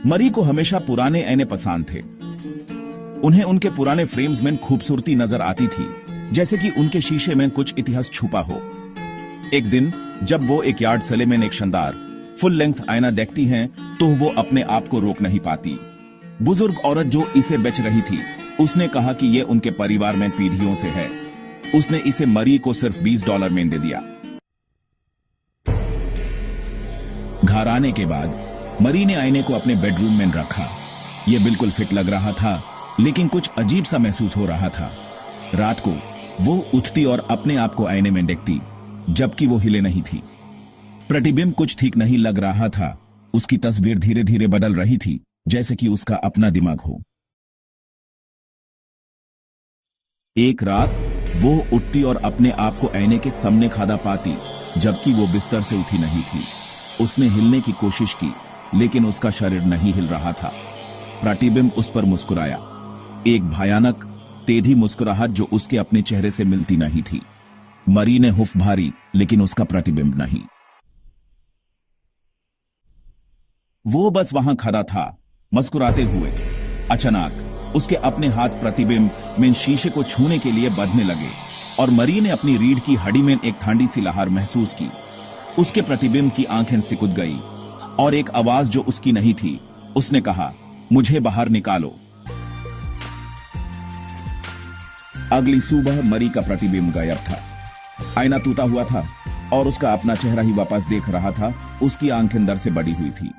मरी को हमेशा पुराने आईने पसंद थे। उन्हें उनके पुराने फ्रेम्स में खूबसूरती नजर आती थी, जैसे कि उनके शीशे में कुछ इतिहास छुपा हो। एक दिन जब वो एक यार्ड सेले में एक शानदार फुल लेंथ आईना देखती हैं, तो वो अपने आप को रोक नहीं पाती। बुजुर्ग औरत जो इसे बेच रही थी, उसने कहा कि ये उनके परिवार में पीढ़ियों से है। उसने इसे मरी को सिर्फ $20 में दे दिया। घर आने के बाद मरी ने आईने को अपने बेडरूम में रखा। यह बिल्कुल फिट लग रहा था, लेकिन कुछ अजीब सा महसूस हो रहा था। रात को वो उठती और अपने आप को आईने में देखती, जबकि वो हिले नहीं थी। प्रतिबिंब कुछ ठीक नहीं लग रहा था। उसकी तस्वीर धीरे धीरे बदल रही थी, जैसे कि उसका अपना दिमाग हो। एक रात वो उठती और अपने आप को आईने के सामने खड़ा पाती, जबकि वो बिस्तर से उठी नहीं थी। उसने हिलने की कोशिश की, लेकिन उसका शरीर नहीं हिल रहा था। प्रतिबिंब उस पर मुस्कुराया, एक भयानक तेजी मुस्कुराहट जो उसके अपने चेहरे से मिलती नहीं थी। मरी ने हुफ भारी, लेकिन उसका प्रतिबिंब नहीं। वो बस वहां खड़ा था, मुस्कुराते हुए। अचानक उसके अपने हाथ प्रतिबिंब में शीशे को छूने के लिए बढ़ने लगे और मरी ने अपनी रीढ़ की हड्डी में एक ठंडी सी लहर महसूस की। उसके प्रतिबिंब की आंखें सिकुड़ गई और एक आवाज जो उसकी नहीं थी, उसने कहा, मुझे बाहर निकालो। अगली सुबह मरी का प्रतिबिंब गायब था। आईना टूटा हुआ था और उसका अपना चेहरा ही वापस देख रहा था। उसकी आंखें अंदर से बड़ी हुई थी।